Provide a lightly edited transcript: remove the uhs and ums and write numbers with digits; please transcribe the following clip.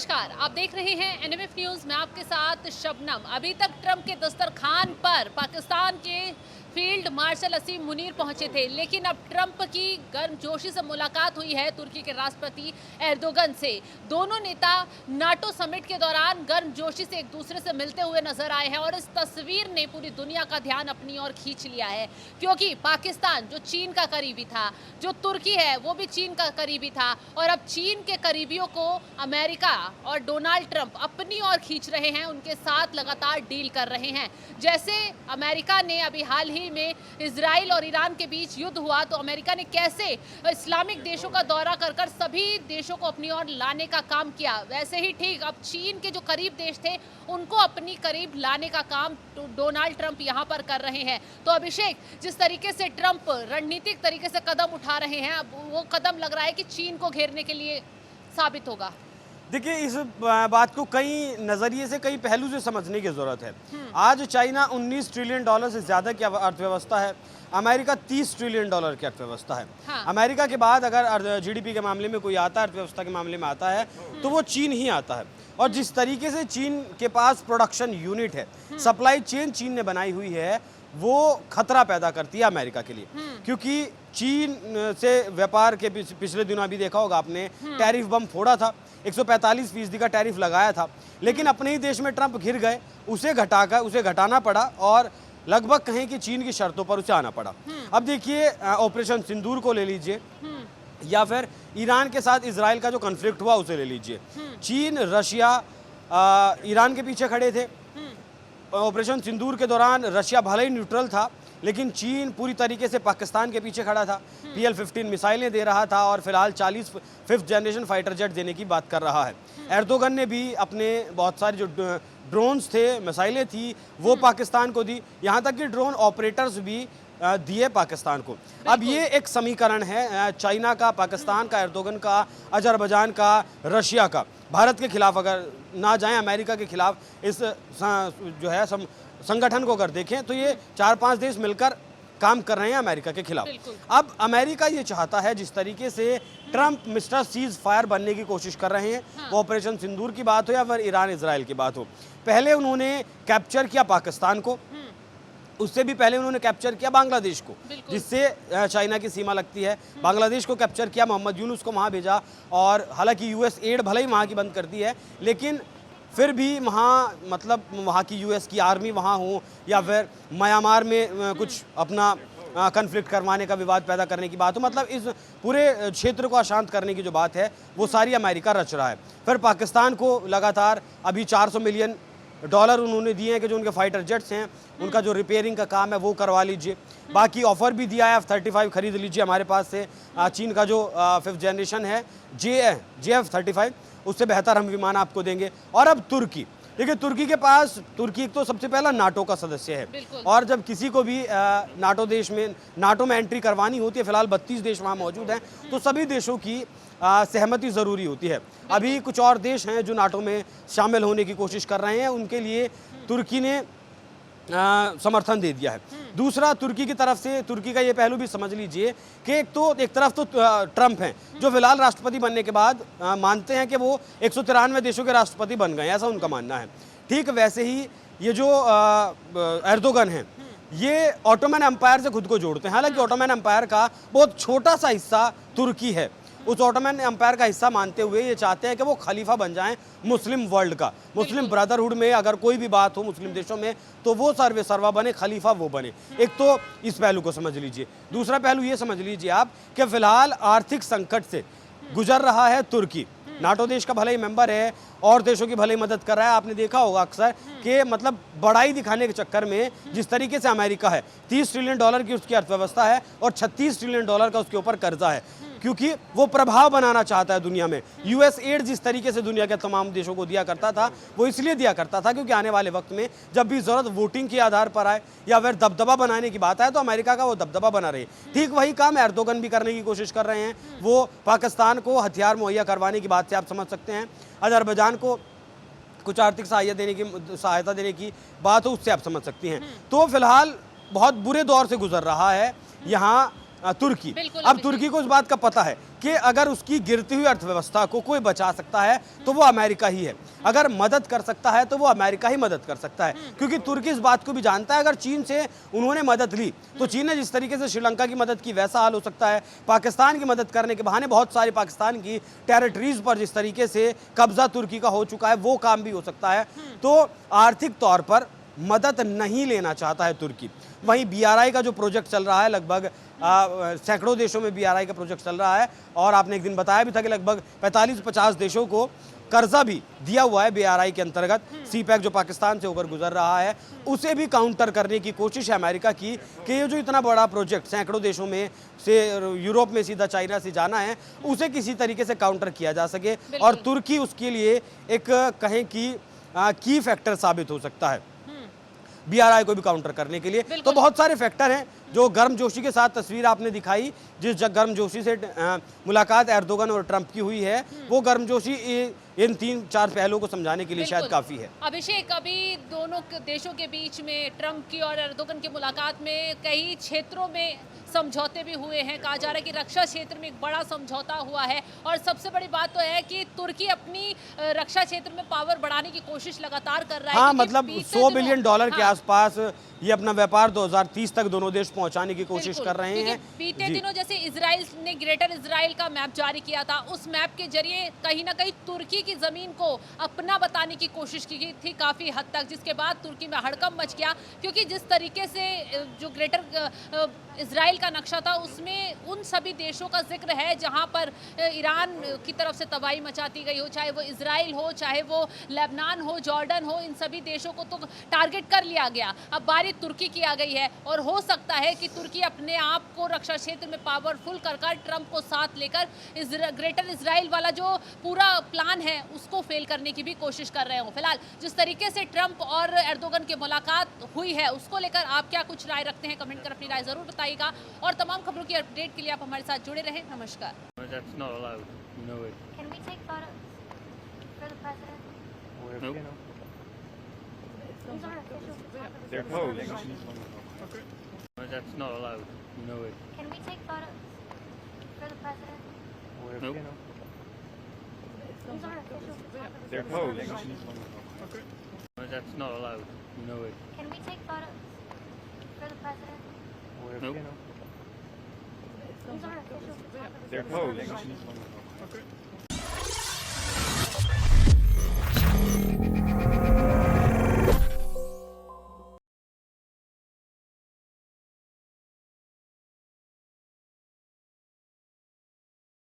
नमस्कार, आप देख रहे हैं एनएमएफ न्यूज में आपके साथ शबनम। अभी तक ट्रंप के दस्तरखान पर पाकिस्तान के फील्ड मार्शल असीम मुनीर पहुंचे थे, लेकिन अब ट्रंप की गर्मजोशी से मुलाकात हुई है तुर्की के राष्ट्रपति एर्दोगन से। दोनों नेता नाटो समिट के दौरान गर्मजोशी से एक दूसरे से मिलते हुए नजर आए हैं और इस तस्वीर ने पूरी दुनिया का ध्यान अपनी ओर खींच लिया है, क्योंकि पाकिस्तान जो चीन का करीबी था, जो तुर्की है वो भी चीन का करीबी था, और अब चीन के करीबियों को अमेरिका और डोनाल्ड ट्रंप अपनी ओर खींच रहे हैं, उनके साथ लगातार डील कर रहे हैं। जैसे अमेरिका ने अभी हाल ही में इजराइल और ईरान के बीच युद्ध हुआ, तो अमेरिका ने कैसे इस्लामिक देशों का दौरा कर कर सभी देशों को अपनी ओर लाने का काम किया, वैसे ही ठीक अब चीन के जो करीब देश थे उनको अपनी करीब लाने का काम डोनाल्ड ट्रंप यहां पर कर रहे हैं। तो अभिषेक, जिस तरीके से ट्रंप रणनीतिक तरीके से कदम उठा रहे हैं, अब वो कदम लग रहा है कि चीन को घेरने के लिए साबित होगा। देखिए, इस बात को कई नज़रिए से, कई पहलू से समझने की ज़रूरत है। आज चाइना 19 ट्रिलियन डॉलर से ज़्यादा की अर्थव्यवस्था है, अमेरिका 30 ट्रिलियन डॉलर की अर्थव्यवस्था है। हाँ। अमेरिका के बाद अगर जीडीपी के मामले में कोई आता है, अर्थव्यवस्था के मामले में आता है, तो वो चीन ही आता है। और जिस तरीके से चीन के पास प्रोडक्शन यूनिट है, सप्लाई चेन चीन ने बनाई हुई है, वो खतरा पैदा करती है अमेरिका के लिए। क्योंकि चीन से व्यापार के पिछले दिनों अभी देखा होगा आपने, टैरिफ बम फोड़ा था, 145% का टैरिफ लगाया था, लेकिन अपने ही देश में ट्रंप घिर गए, उसे घटाना पड़ा और लगभग कहें कि चीन की शर्तों पर उसे आना पड़ा। अब देखिए, ऑपरेशन सिंदूर को ले लीजिए या फिर ईरान के साथ इजराइल का जो कॉन्फ्लिक्ट हुआ उसे ले लीजिए। चीन, रशिया, ईरान के पीछे खड़े थे। ऑपरेशन सिंदूर के दौरान रशिया भले ही न्यूट्रल था, लेकिन चीन पूरी तरीके से पाकिस्तान के पीछे खड़ा था, PL-15 मिसाइलें दे रहा था और फिलहाल 40 5th जनरेशन फाइटर जेट देने की बात कर रहा है। एर्दोगन ने भी अपने बहुत सारे जो ड्रोन्स थे, मिसाइलें थी, वो पाकिस्तान को दी, यहाँ तक कि ड्रोन ऑपरेटर्स भी दिए पाकिस्तान को। अब ये एक समीकरण है चाइना का, पाकिस्तान का, एर्दोगन का, अजरबैजान का, रशिया का। भारत के खिलाफ अगर ना जाएं, अमेरिका के खिलाफ इस जो है संगठन को अगर देखें, तो ये 4-5 देश मिलकर काम कर रहे हैं अमेरिका के खिलाफ। अब अमेरिका ये चाहता है, जिस तरीके से ट्रंप मिस्टर सीज फायर बनने की कोशिश कर रहे हैं, वो ऑपरेशन सिंदूर की बात हो या फिर ईरान इजराइल की बात हो, पहले उन्होंने कैप्चर किया पाकिस्तान को, उससे भी पहले उन्होंने कैप्चर किया बांग्लादेश को, जिससे चाइना की सीमा लगती है। बांग्लादेश को कैप्चर किया, मोहम्मद यूनुस को वहाँ भेजा, और हालांकि US एड भले ही वहाँ की बंद कर दी है, लेकिन फिर भी वहाँ मतलब वहाँ की US की आर्मी वहाँ हो या फिर म्यांमार में कुछ अपना कन्फ्लिक्ट करवाने का, विवाद पैदा करने की बात हो, मतलब इस पूरे क्षेत्र को अशांत करने की जो बात है वो सारी अमेरिका रच रहा है। फिर पाकिस्तान को लगातार अभी $400 मिलियन उन्होंने दिए हैं कि जो उनके फाइटर जेट्स हैं उनका जो रिपेयरिंग का काम है वो करवा लीजिए। बाकी ऑफर भी दिया है, F-35 खरीद लीजिए हमारे पास से। चीन का जो 5th जनरेशन है JF-35, उससे बेहतर हम विमान आपको देंगे। और अब तुर्की, देखिए तुर्की के पास, तुर्की एक तो सबसे पहला नाटो का सदस्य है, और जब किसी को भी नाटो में एंट्री करवानी होती है, फिलहाल 32 देश वहाँ मौजूद हैं, तो सभी देशों की सहमति ज़रूरी होती है। अभी कुछ और देश हैं जो नाटो में शामिल होने की कोशिश कर रहे हैं, उनके लिए तुर्की ने समर्थन दे दिया है। दूसरा, तुर्की की तरफ से, तुर्की का ये पहलू भी समझ लीजिए कि एक तरफ तो ट्रंप हैं जो फिलहाल राष्ट्रपति बनने के बाद मानते हैं कि वो 193 देशों के राष्ट्रपति बन गए, ऐसा उनका मानना है। ठीक वैसे ही ये जो एर्दोगन हैं, ये ऑटोमन एम्पायर से खुद को जोड़ते हैं। हालांकि ऑटोमन एम्पायर का बहुत छोटा सा हिस्सा तुर्की है, उस ऑटोमन एम्पायर का हिस्सा मानते हुए ये चाहते हैं कि वो खलीफा बन जाएं मुस्लिम वर्ल्ड का। मुस्लिम ब्रदरहुड में अगर कोई भी बात हो मुस्लिम देशों में, तो वो सर्वा बने, खलीफा वो बने। एक तो इस पहलू को समझ लीजिए। दूसरा पहलू ये समझ लीजिए आप कि फिलहाल आर्थिक संकट से गुजर रहा है तुर्की। नाटो देश का भले ही मेंबर है और देशों की भले ही मदद कर रहा है। आपने देखा होगा अक्सर कि मतलब बड़ाई दिखाने के चक्कर में जिस तरीके से अमेरिका है, $30 ट्रिलियन की उसकी अर्थव्यवस्था है और $36 ट्रिलियन का उसके ऊपर कर्जा है, क्योंकि वो प्रभाव बनाना चाहता है दुनिया में। US एड जिस तरीके से दुनिया के तमाम देशों को दिया करता था, वो इसलिए दिया करता था क्योंकि आने वाले वक्त में जब भी ज़रूरत वोटिंग के आधार पर आए या फिर दबदबा बनाने की बात आए, तो अमेरिका का वो दबदबा बना रहे। ठीक वही काम एर्दोगन भी करने की कोशिश कर रहे हैं। वो पाकिस्तान को हथियार मुहैया करवाने की बात से आप समझ सकते हैं, अजरबैजान को कुछ आर्थिक सहायता देने की बात हो, उससे आप समझ सकती हैं। तो फिलहाल बहुत बुरे दौर से गुजर रहा है यहाँ तुर्की। बिल्कुल, अब अभिषेक। तुर्की को इस बात का पता है कि अगर उसकी गिरती हुई अर्थव्यवस्था को कोई बचा सकता है तो वो अमेरिका ही है, अगर मदद कर सकता है तो वो अमेरिका ही मदद कर सकता है, क्योंकि तुर्की इस बात को भी जानता है अगर चीन से उन्होंने मदद ली तो चीन ने जिस तरीके से श्रीलंका की मदद की वैसा हाल हो सकता है। पाकिस्तान की मदद करने के बहाने बहुत सारी पाकिस्तान की टेरिटरीज पर जिस तरीके से कब्जा तुर्की का हो चुका है वो काम भी हो सकता है। तो आर्थिक तौर पर मदद नहीं लेना चाहता है तुर्की। वहीं बीआरआई का जो प्रोजेक्ट चल रहा है, लगभग सैकड़ों देशों में बीआरआई का प्रोजेक्ट चल रहा है, और आपने एक दिन बताया भी था कि लगभग 45-50 देशों को कर्जा भी दिया हुआ है बीआरआई के अंतर्गत। सीपैक जो पाकिस्तान से होकर गुजर रहा है उसे भी काउंटर करने की कोशिश है अमेरिका की कि ये जो इतना बड़ा प्रोजेक्ट सैकड़ों देशों में से यूरोप में सीधा चाइना से जाना है उसे किसी तरीके से काउंटर किया जा सके, और तुर्की उसके लिए एक कहें कि की फैक्टर साबित हो सकता है बीआरआई को भी काउंटर करने के लिए। तो बहुत सारे फैक्टर हैं। जो गर्मजोशी के साथ तस्वीर आपने दिखाई, जिस गर्मजोशी से मुलाकात एर्दोगन और ट्रंप की हुई है, वो गर्मजोशी इन 3-4 पहलुओं को समझाने के लिए शायद काफी है। अभिषेक, अभी दोनों देशों के बीच में ट्रंप की और एर्दोगन की मुलाकात में कई क्षेत्रों में समझौते भी हुए हैं। कहा जा रहा है कि रक्षा क्षेत्र में एक बड़ा समझौता हुआ है, और सबसे बड़ी बात तो है कि तुर्की अपनी रक्षा क्षेत्र में पावर बढ़ाने की कोशिश लगातार कर रहा है। हाँ, मतलब $100 बिलियन के आसपास ये अपना व्यापार 2030 तक दोनों देश पहुंचाने की कोशिश कर रहे हैं। बीते दिनों जैसे इजराइल ने ग्रेटर इजराइल का मैप जारी किया था, उस मैप के जरिए कहीं ना कहीं तुर्की की जमीन को अपना बताने की कोशिश की थी काफी हद तक, जिसके बाद तुर्की में हड़कंप मच गया, क्योंकि जिस तरीके से जो ग्रेटर इजराइल का नक्शा था उसमें उन सभी देशों का जिक्र है जहां पर ईरान की तरफ से तबाही मचाती गई हो, चाहे वो इजराइल हो, चाहे वो लेबनान हो, जॉर्डन हो, इन सभी देशों को तो टारगेट कर लिया गया। अब बारी तुर्की की आ गई है, और हो सकता है कि तुर्की अपने आप को रक्षा क्षेत्र में पावरफुल कर ट्रंप को साथ लेकर ग्रेटर इजराइल वाला जो पूरा प्लान है उसको फेल करने की भी कोशिश कर रहे हो। फिलहाल जिस तरीके से ट्रंप और एर्दोगन की मुलाकात हुई है उसको लेकर आप क्या कुछ राय रखते हैं, कमेंट कर अपनी राय जरूर बताइएगा, और तमाम खबरों की अपडेट के लिए आप हमारे साथ जुड़े रहें। नमस्कार। That's not allowed. No way. Can we take photos for the president? Nope. These are official photographers. They're posing. That's not allowed. No way. Can we take photos for the president? Nope. These are official photographers. They're posing. That's not allowed. No way. Can we take photos for the president? Nope. These are official photographers. They're posing.